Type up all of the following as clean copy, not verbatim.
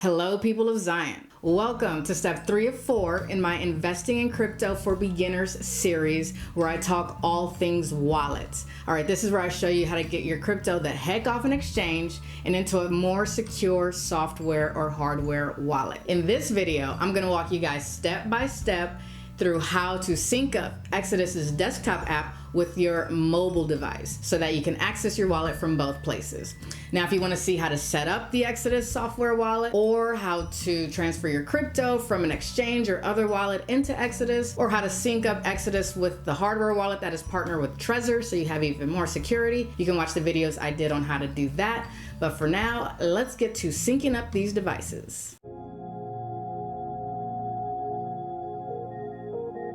Hello, people of Zion. Welcome to step 3 of 4 in my Investing in Crypto for Beginners series, where I talk all things wallets. All right, this is where I show you how to get your crypto the heck off an exchange and into a more secure software or hardware wallet. In this video, I'm going to walk you guys step by step through how to sync up Exodus's desktop app with your mobile device so that you can access your wallet from both places. Now, if you want to see how to set up the Exodus software wallet, or how to transfer your crypto from an exchange or other wallet into Exodus, or how to sync up Exodus with the hardware wallet that is partnered with Trezor so you have even more security, you can watch the videos I did on how to do that. But for now, let's get to syncing up these devices.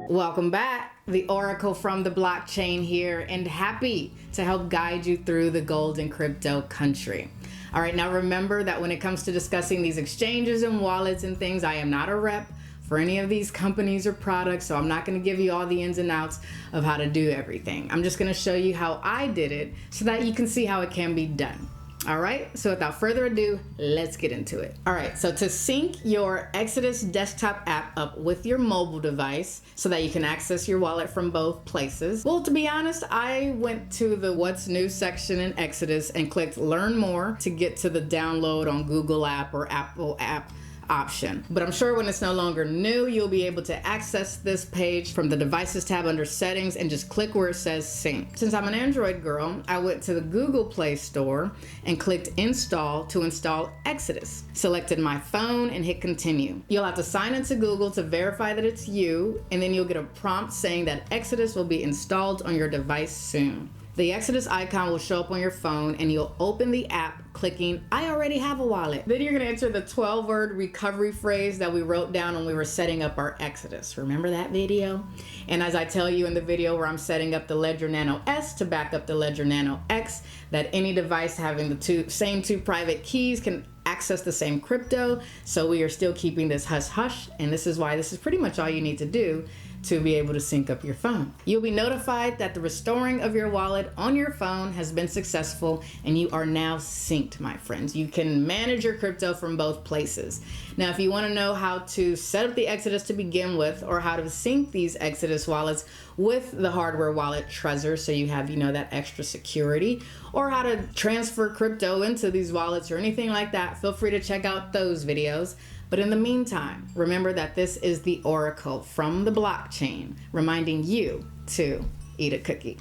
Welcome back. The Oracle from the blockchain here, and happy to help guide you through the golden crypto country. All right, now remember that when it comes to discussing these exchanges and wallets and things, I am not a rep for any of these companies or products, so I'm not going to give you all the ins and outs of how to do everything. I'm just going to show you how I did it so that you can see how it can be done. All right, so without further ado, let's get into it. All right, so to sync your Exodus desktop app up with your mobile device so that you can access your wallet from both places. Well, to be honest, I went to the What's New section in Exodus and clicked Learn More to get to the download on Google app or Apple app option. But I'm sure when it's no longer new, you'll be able to access this page from the Devices tab under Settings and just click where it says Sync. Since I'm an Android girl, I went to the Google Play Store and clicked Install to install Exodus. Selected my phone and hit Continue. You'll have to sign into Google to verify that it's you, and then you'll get a prompt saying that Exodus will be installed on your device soon. The Exodus icon will show up on your phone and you'll open the app clicking, I already have a wallet. Then you're gonna enter the 12-word recovery phrase that we wrote down when we were setting up our Exodus. Remember that video? And as I tell you in the video where I'm setting up the Ledger Nano S to back up the Ledger Nano X, that any device having the same two private keys can access the same crypto. So we are still keeping this hush hush, and this is why this is pretty much all you need to do to be able to sync up your phone. You'll be notified that the restoring of your wallet on your phone has been successful and you are now synced, my friends. You can manage your crypto from both places. Now, if you want to know how to set up the Exodus to begin with, or how to sync these Exodus wallets with the hardware wallet Trezor so you have, that extra security, or how to transfer crypto into these wallets or anything like that, feel free to check out those videos. But in the meantime, remember that this is the Oracle from the blockchain, reminding you to eat a cookie.